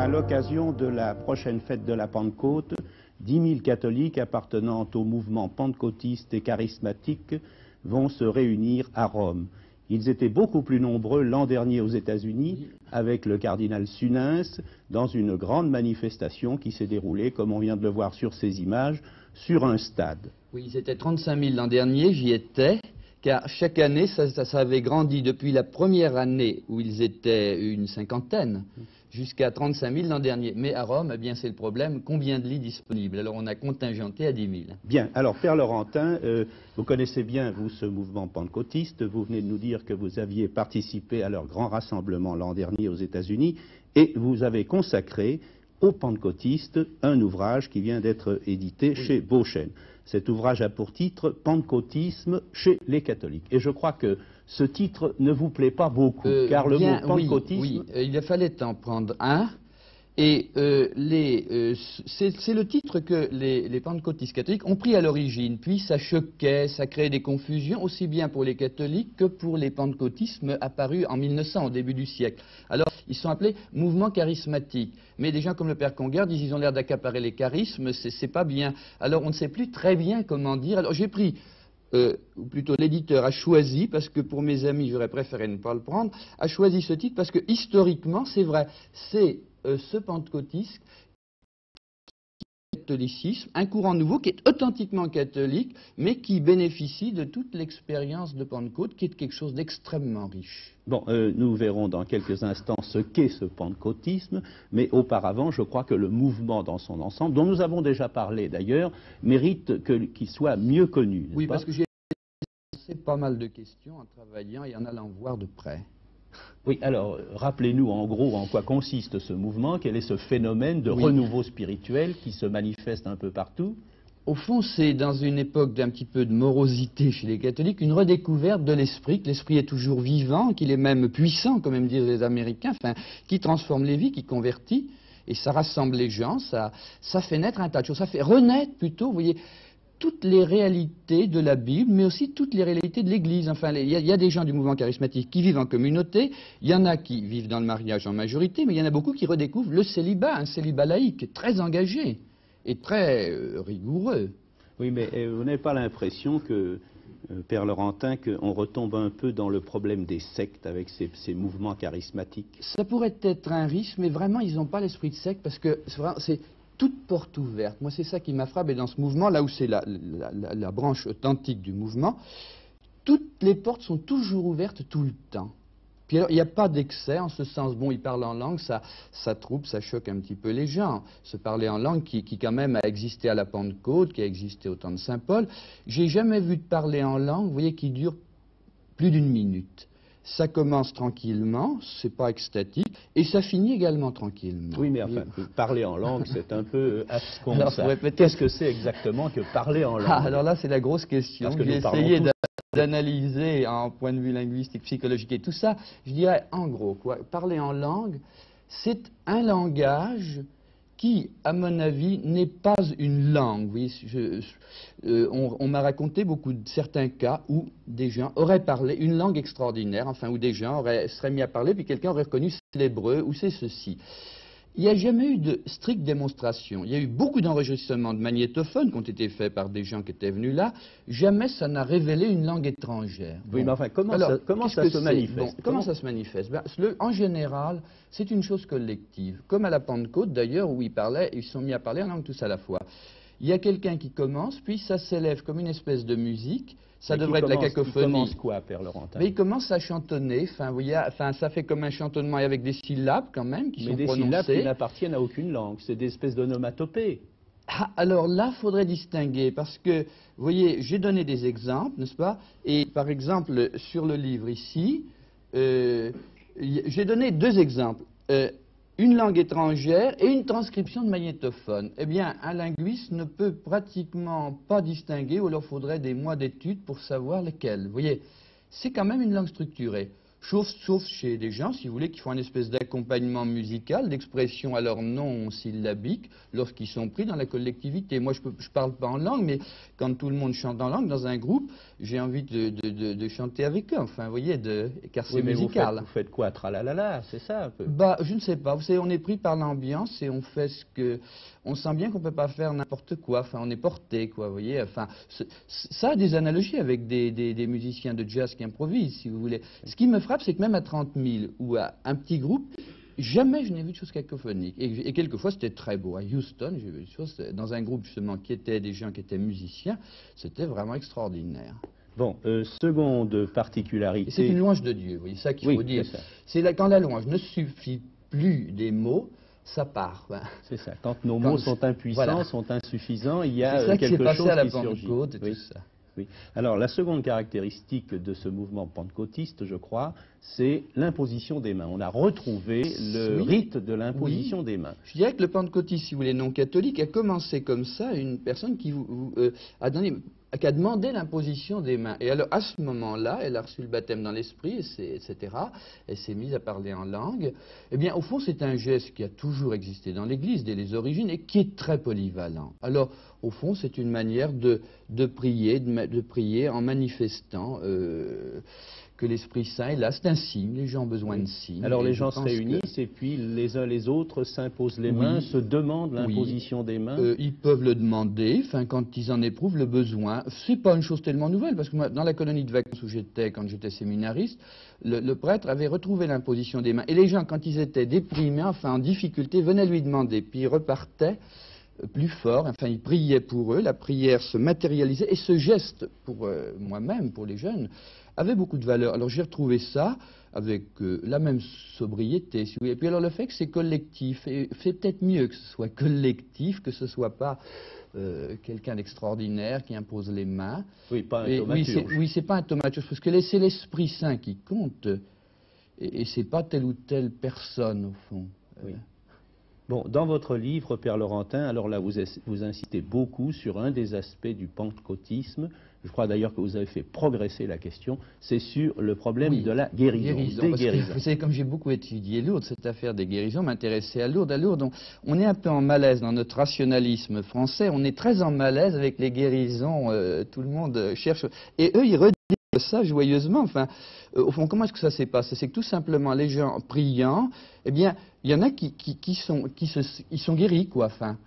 À l'occasion de la prochaine fête de la Pentecôte, 10 000 catholiques appartenant au mouvement pentecôtiste et charismatique vont se réunir à Rome. Ils étaient beaucoup plus nombreux l'an dernier aux États-Unis avec le cardinal Sunens dans une grande manifestation qui s'est déroulée, comme on vient de le voir sur ces images, sur un stade. Oui, ils étaient 35 000 l'an dernier, j'y étais, car chaque année, ça avait grandi depuis la première année où ils étaient une cinquantaine, jusqu'à 35 000 l'an dernier. Mais à Rome, eh bien, c'est le problème, combien de lits disponibles? Alors on a contingenté à 10 000. Bien, alors Père Laurentin, vous connaissez bien, vous, ce mouvement pentecôtiste. Vous venez de nous dire que vous aviez participé à leur grand rassemblement l'an dernier aux États-Unis et vous avez consacré aux pentecôtistes un ouvrage qui vient d'être édité chez Beauchesne. Cet ouvrage a pour titre « Pentecôtisme chez les catholiques ». Et je crois que ce titre ne vous plaît pas beaucoup, car le mot pentecôtisme... Oui, il fallait en prendre un. Et c'est le titre que les pentecôtistes catholiques ont pris à l'origine. Puis ça choquait, ça créait des confusions, aussi bien pour les catholiques que pour les pentecôtismes apparus en 1900, au début du siècle. Alors, ils sont appelés mouvements charismatiques. Mais des gens comme le Père Congar disent qu'ils ont l'air d'accaparer les charismes, c'est pas bien. Alors, on ne sait plus très bien comment dire. Alors, j'ai pris... ou plutôt l'éditeur a choisi, parce que pour mes amis j'aurais préféré ne pas le prendre, a choisi ce titre parce que historiquement c'est vrai, c'est ce pentecôtisme, catholicisme, un courant nouveau qui est authentiquement catholique, mais qui bénéficie de toute l'expérience de Pentecôte, qui est quelque chose d'extrêmement riche. Bon, nous verrons dans quelques instants ce qu'est ce pentecôtisme, mais auparavant, je crois que le mouvement dans son ensemble, dont nous avons déjà parlé d'ailleurs, mérite qu'il soit mieux connu. Oui, parce que j'ai posé pas mal de questions en travaillant et en allant voir de près. Oui, alors, rappelez-nous en gros en quoi consiste ce mouvement, quel est ce phénomène de renouveau spirituel qui se manifeste un peu partout. Au fond, c'est dans une époque d'un petit peu de morosité chez les catholiques, une redécouverte de l'esprit, que l'esprit est toujours vivant, qu'il est même puissant, comme même disent les Américains, enfin, qui transforme les vies, qui convertit, et ça rassemble les gens, ça fait naître un tas de choses, ça fait renaître plutôt, vous voyez, toutes les réalités de la Bible, mais aussi toutes les réalités de l'Église. Enfin, il y a des gens du mouvement charismatique qui vivent en communauté, il y en a qui vivent dans le mariage en majorité, mais il y en a beaucoup qui redécouvrent le célibat, un célibat laïque, très engagé et très rigoureux. Oui, mais vous n'avez pas l'impression que, Père Laurentin, qu'on retombe un peu dans le problème des sectes avec ces mouvements charismatiques? Ça pourrait être un risque, mais vraiment, ils n'ont pas l'esprit de secte, parce que c'est toute porte ouverte. Moi, c'est ça qui m'a frappé dans ce mouvement, là où c'est la branche authentique du mouvement. Toutes les portes sont toujours ouvertes tout le temps. Puis alors, il n'y a pas d'excès, en ce sens, bon, ils parlent en langue, ça trouble, ça choque un petit peu les gens. Se parler en langue qui quand même a existé à la Pentecôte, qui a existé au temps de Saint Paul. J'ai jamais vu de parler en langue, vous voyez, qui dure plus d'une minute. Ça commence tranquillement, c'est pas extatique, et ça finit également tranquillement. Oui, mais enfin, parler en langue, c'est un peu abscon. Qu'est-ce que c'est exactement que parler en langue? Alors là, c'est la grosse question. J'ai essayé d'analyser en point de vue linguistique, psychologique et tout ça. Je dirais, en gros, quoi, parler en langue, c'est un langage qui, à mon avis, n'est pas une langue. Vous voyez, on m'a raconté certains cas où des gens auraient parlé une langue extraordinaire, enfin, où des gens seraient mis à parler, puis quelqu'un aurait reconnu c'est l'hébreu ou c'est ceci. Il n'y a jamais eu de stricte démonstration. Il y a eu beaucoup d'enregistrements de magnétophones qui ont été faits par des gens qui étaient venus là. Jamais ça n'a révélé une langue étrangère. Oui, mais enfin, comment ça se manifeste? Comment ça se manifeste? En général, c'est une chose collective. Comme à la Pentecôte, d'ailleurs, où ils sont mis à parler en langue tous à la fois. Il y a quelqu'un qui commence, puis ça s'élève comme une espèce de musique. Ça devrait être la cacophonie. Il commence quoi, Père Laurentin? Mais il commence à chantonner, enfin, vous voyez, ça fait comme un chantonnement avec des syllabes quand même qui sont prononcées. Mais des syllabes qui n'appartiennent à aucune langue, c'est des espèces d'onomatopées. Ah, alors là, il faudrait distinguer, parce que, vous voyez, j'ai donné des exemples, n'est-ce pas? Et par exemple, sur le livre ici, j'ai donné deux exemples. Une langue étrangère et une transcription de magnétophone. Eh bien, un linguiste ne peut pratiquement pas distinguer, ou alors il faudrait des mois d'études pour savoir lesquelles. Vous voyez, c'est quand même une langue structurée. Sauf chez des gens, si vous voulez, qui font une espèce d'accompagnement musical, d'expression à leur nom syllabique, lorsqu'ils sont pris dans la collectivité. Moi, je parle pas en langue, mais quand tout le monde chante en langue dans un groupe, j'ai envie de chanter avec eux. Enfin, vous voyez, car c'est musical. Vous faites quoi? Tralalala, c'est ça un peu? Bah, je ne sais pas. Vous savez, on est pris par l'ambiance et on fait ce que... On sent bien qu'on ne peut pas faire n'importe quoi. Enfin, on est porté, quoi, vous voyez. Enfin, ça a des analogies avec des musiciens de jazz qui improvisent, si vous voulez. Ce qui me frappe, c'est que même à 30 000 ou à un petit groupe, jamais je n'ai vu de choses cacophoniques. Et quelquefois, c'était très beau. À Houston, j'ai vu des choses dans un groupe, justement, qui étaient des gens qui étaient musiciens. C'était vraiment extraordinaire. Bon, seconde particularité... C'est une louange de Dieu, vous voyez, ça qu'il faut dire. C'est quand la louange ne suffit plus des mots, ça part. Ben. C'est ça. Quand nos mots sont impuissants, voilà, sont insuffisants, il y a quelque chose qui surgit. Et tout ça. Oui. Alors, la seconde caractéristique de ce mouvement pentecôtiste, je crois, c'est l'imposition des mains. On a retrouvé le rite de l'imposition des mains. Je dirais que le pentecôtiste, si vous voulez, non catholique, a commencé comme ça, une personne qui a demandé l'imposition des mains. Et alors, à ce moment-là, elle a reçu le baptême dans l'esprit, etc. Elle s'est mise à parler en langue. Eh bien, au fond, c'est un geste qui a toujours existé dans l'Église, dès les origines, et qui est très polyvalent. Alors, au fond, c'est une manière de prier en manifestant que l'Esprit Saint est là. C'est un signe, les gens ont besoin de signes. Alors les gens se réunissent et puis les uns les autres s'imposent les mains, se demandent l'imposition des mains. Ils peuvent le demander, enfin, quand ils en éprouvent le besoin. C'est pas une chose tellement nouvelle, parce que moi, dans la colonie de vacances où j'étais, quand j'étais séminariste, le prêtre avait retrouvé l'imposition des mains. Et les gens, quand ils étaient déprimés, enfin en difficulté, venaient lui demander, puis ils repartaient plus fort, enfin ils priaient pour eux, la prière se matérialisait, et ce geste, pour moi-même, pour les jeunes, avait beaucoup de valeur. Alors j'ai retrouvé ça avec la même sobriété, si vous voulez. Et puis alors le fait que c'est collectif, et c'est peut-être mieux que ce soit collectif, que ce soit pas quelqu'un d'extraordinaire qui impose les mains. Oui, pas un thaumaturge. Oui, c'est pas un thaumaturge, parce que c'est l'Esprit Saint qui compte, et c'est pas telle ou telle personne, au fond. Oui. Bon, dans votre livre, Père Laurentin, alors là, vous insistez beaucoup sur un des aspects du pentecôtisme. Je crois d'ailleurs que vous avez fait progresser la question. C'est sur le problème de la guérison, des guérisons. Vous savez, comme j'ai beaucoup étudié Lourdes, cette affaire des guérisons m'intéressait à Lourdes. À Lourdes, on est un peu en malaise dans notre rationalisme français. On est très en malaise avec les guérisons. Tout le monde cherche. Et eux, ils redisent ça joyeusement. Enfin, au fond, comment est-ce que ça s'est passé? C'est que tout simplement, les gens priant, eh bien, il y en a qui sont guéris, quoi. Enfin.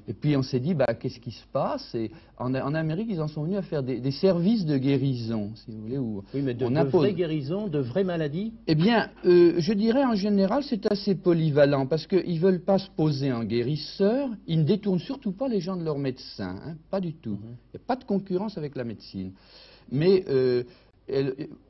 Et puis on s'est dit, bah, qu'est-ce qui se passe? Et en Amérique, ils en sont venus à faire des services de guérison, si vous voulez. Où oui, mais de vraies guérisons, de vraies maladies? Eh bien, je dirais en général, c'est assez polyvalent, parce qu'ils ne veulent pas se poser en guérisseur, ils ne détournent surtout pas les gens de leur médecin, hein, pas du tout. Il n'y a pas de concurrence avec la médecine. Mais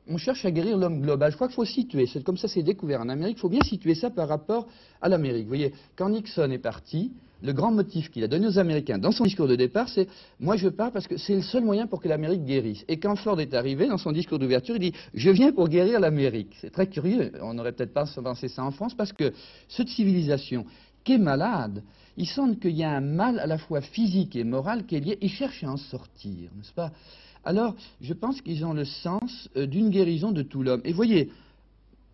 on cherche à guérir l'homme global. Je crois qu'il faut situer, c'est comme ça c'est découvert en Amérique, il faut bien situer ça par rapport à l'Amérique. Vous voyez, quand Nixon est parti, le grand motif qu'il a donné aux Américains dans son discours de départ, c'est « moi je pars parce que c'est le seul moyen pour que l'Amérique guérisse ». Et quand Ford est arrivé, dans son discours d'ouverture, il dit « je viens pour guérir l'Amérique ». C'est très curieux, on n'aurait peut-être pas pensé ça en France, parce que cette civilisation qui est malade, ils sentent qu'il y a un mal à la fois physique et moral qui est lié, ils cherchent à en sortir, n'est-ce pas? Alors, je pense qu'ils ont le sens d'une guérison de tout l'homme. Et voyez,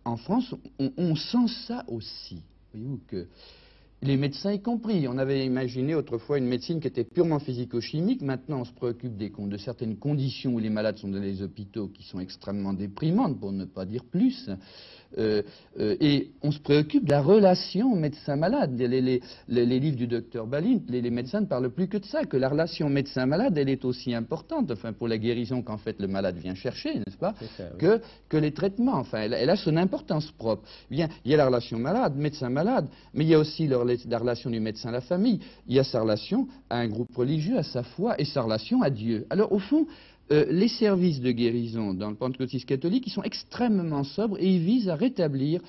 en France, on sent ça aussi. Voyez-vous que les médecins y compris. On avait imaginé autrefois une médecine qui était purement physico-chimique. Maintenant, on se préoccupe de certaines conditions où les malades sont dans les hôpitaux qui sont extrêmement déprimantes, pour ne pas dire plus. Et on se préoccupe de la relation médecin-malade. Les livres du docteur Balint, les médecins ne parlent plus que de ça, que la relation médecin-malade, elle est aussi importante, enfin, pour la guérison qu'en fait le malade vient chercher, n'est-ce pas, ça, oui. que les traitements. Enfin, elle a son importance propre. Bien, il y a la relation malade, médecin-malade, mais il y a aussi la relation du médecin à la famille. Il y a sa relation à un groupe religieux, à sa foi, et sa relation à Dieu. Alors, au fond, les services de guérison dans le pentecôtisme catholique, ils sont extrêmement sobres et ils visent à rétablir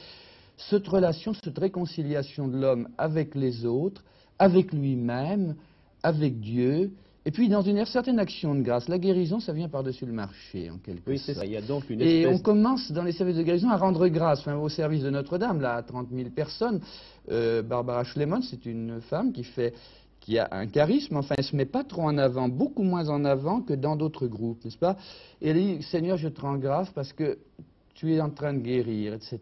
cette relation, cette réconciliation de l'homme avec les autres, avec lui-même, avec Dieu, et puis dans une certaine action de grâce. La guérison, ça vient par-dessus le marché, en quelque sorte. Oui, c'est ça. Il y a donc une espèce... Et on commence dans les services de guérison à rendre grâce. Enfin, au service de Notre-Dame, là, à 30 000 personnes, Barbara Schlemann, c'est une femme qui a un charisme, enfin elle ne se met pas trop en avant, beaucoup moins en avant que dans d'autres groupes, n'est-ce pas? Et elle dit, Seigneur, je te rends grâce parce que tu es en train de guérir, etc.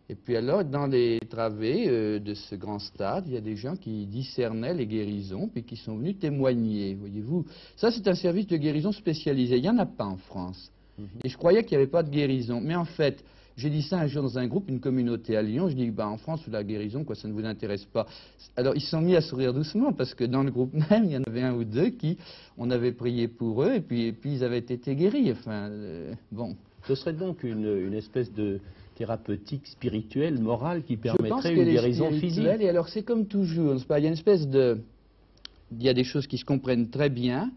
Et puis alors, dans les travées de ce grand stade, il y a des gens qui discernaient les guérisons, puis qui sont venus témoigner, voyez-vous. Ça, c'est un service de guérison spécialisé. Il n'y en a pas en France. Et je croyais qu'il n'y avait pas de guérison. Mais en fait, j'ai dit ça un jour dans un groupe, une communauté à Lyon. Je dis, en France, la guérison, quoi, ça ne vous intéresse pas. Alors, ils se sont mis à sourire doucement, parce que dans le groupe même, il y en avait un ou deux qui, on avait prié pour eux, et puis ils avaient été guéris. Enfin, bon. Ce serait donc une espèce de thérapeutique spirituelle, morale, qui permettrait une guérison physique. Et alors, c'est comme toujours, il y a une espèce de... Il y a des choses qui se comprennent très bien.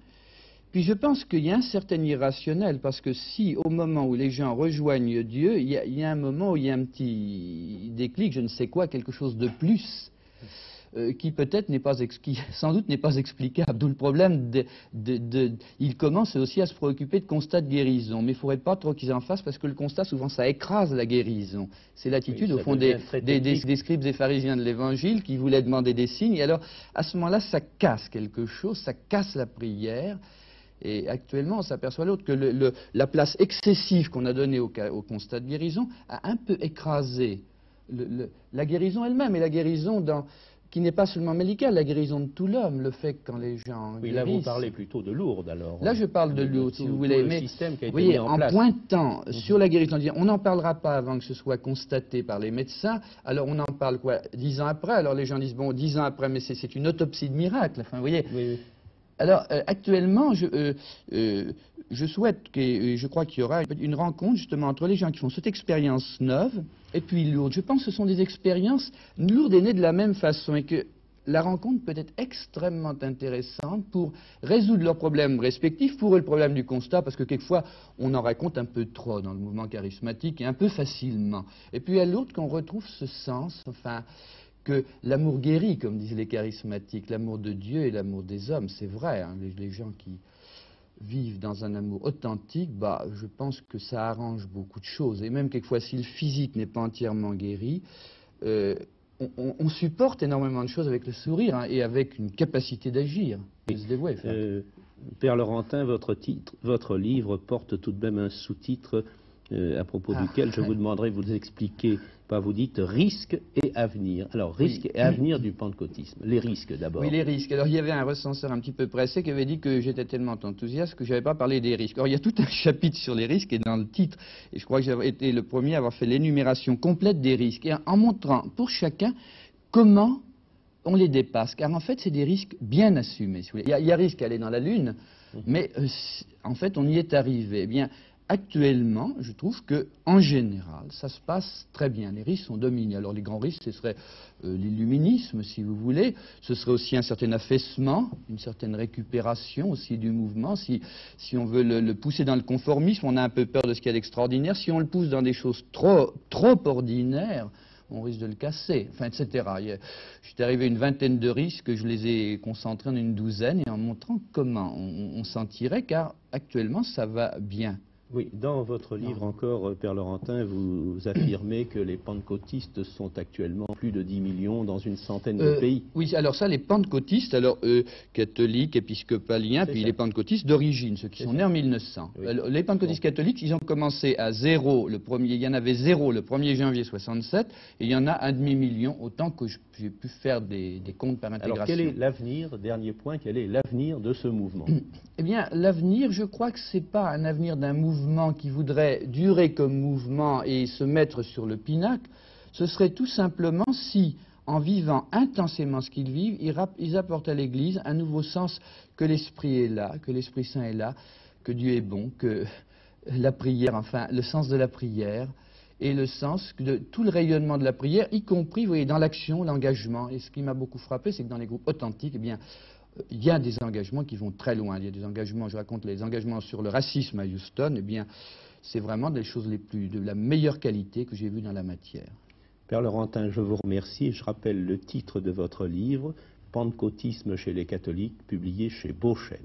Puis je pense qu'il y a un certain irrationnel, parce que si au moment où les gens rejoignent Dieu, il y a un moment où il y a un petit déclic, je ne sais quoi, quelque chose de plus, qui peut-être n'est pas, qui sans doute n'est pas explicable. D'où le problème, ils commencent aussi à se préoccuper de constats de guérison. Mais il ne faudrait pas trop qu'ils en fassent, parce que le constat, souvent, ça écrase la guérison. C'est l'attitude, au fond, des scribes et pharisiens de l'Évangile qui voulaient demander des signes. Et alors, à ce moment-là, ça casse quelque chose, ça casse la prière. Et actuellement, on s'aperçoit l'autre que la place excessive qu'on a donnée au constat de guérison a un peu écrasé la guérison elle-même, et la guérison qui n'est pas seulement médicale, la guérison de tout l'homme, le fait que quand les gens guérissent... là vous parlez plutôt de Lourdes alors. Là je parle de Lourdes, si vous voulez, mais vous voyez, en pointant sur la guérison, on n'en parlera pas avant que ce soit constaté par les médecins, alors on en parle quoi, 10 ans après, alors les gens disent, bon, 10 ans après, mais c'est une autopsie de miracle, enfin vous voyez... Oui. Alors, actuellement, je souhaite, je crois qu'il y aura une rencontre justement entre les gens qui font cette expérience neuve et puis Lourdes. Je pense que ce sont des expériences, Lourdes est née de la même façon et que la rencontre peut être extrêmement intéressante pour résoudre leurs problèmes respectifs, pour eux le problème du constat, parce que quelquefois on en raconte un peu trop dans le mouvement charismatique et un peu facilement. Et puis à Lourdes qu'on retrouve ce sens, enfin... que l'amour guérit, comme disent les charismatiques, l'amour de Dieu et l'amour des hommes, c'est vrai, hein, les gens qui vivent dans un amour authentique, je pense que ça arrange beaucoup de choses. Et même quelquefois, si le physique n'est pas entièrement guéri, on supporte énormément de choses avec le sourire, hein, et avec une capacité d'agir, de se dévouer. Père Laurentin, votre livre porte tout de même un sous-titre à propos duquel je vous demanderai de vous expliquer. Vous dites risque et avenir. Alors, risque et avenir du pentecôtisme. Les risques d'abord. Oui, les risques. Alors, il y avait un recenseur un petit peu pressé qui avait dit que j'étais tellement enthousiaste que je n'avais pas parlé des risques. Alors, il y a tout un chapitre sur les risques et dans le titre. Et je crois que j'avais été le premier à avoir fait l'énumération complète des risques. Et en montrant pour chacun comment on les dépasse. Car en fait, c'est des risques bien assumés. Si vous voulez. Il y a risque à aller dans la Lune, mais en fait, on y est arrivé. Eh bien, actuellement, je trouve que, en général, ça se passe très bien. Les risques sont dominés. Alors, les grands risques, ce serait l'illuminisme, si vous voulez. Ce serait aussi un certain affaissement, une certaine récupération aussi du mouvement. Si on veut le pousser dans le conformisme, on a un peu peur de ce qu'il y a d'extraordinaire. Si on le pousse dans des choses trop ordinaires, on risque de le casser, enfin, etc. J'étais arrivé à une vingtaine de risques, je les ai concentrés en une douzaine, et en montrant comment on s'en tirait, car actuellement, ça va bien. Oui, dans votre livre encore, Père Laurentin, vous affirmez que les pentecôtistes sont actuellement plus de 10 millions dans une centaine de pays. Oui, alors ça, les pentecôtistes, alors catholiques, épiscopaliens, puis les pentecôtistes d'origine, ceux qui sont nés en 1900. Oui. Alors, les pentecôtistes catholiques, ils ont commencé à zéro, il y en avait zéro le 1er janvier 67, et il y en a 1,5 million, autant que j'ai pu faire des comptes par intégration. Alors quel est l'avenir, dernier point, quel est l'avenir de ce mouvement? Eh bien, l'avenir, je crois que ce n'est pas un avenir d'un mouvement qui voudrait durer comme mouvement et se mettre sur le pinacle. Ce serait tout simplement si, en vivant intensément ce qu'ils vivent, ils apportent à l'Église un nouveau sens, que l'Esprit est là, que l'Esprit Saint est là, que Dieu est bon, que la prière, enfin, le sens de la prière et le sens de tout le rayonnement de la prière, y compris, vous voyez, dans l'action, l'engagement. Et ce qui m'a beaucoup frappé, c'est que dans les groupes authentiques, eh bien, il y a des engagements qui vont très loin. Il y a des engagements, je raconte les engagements sur le racisme à Houston, eh bien, c'est vraiment des choses de la meilleure qualité que j'ai vues dans la matière. Père Laurentin, je vous remercie. Je rappelle le titre de votre livre, Pentecôtisme chez les catholiques, publié chez Beauchesne.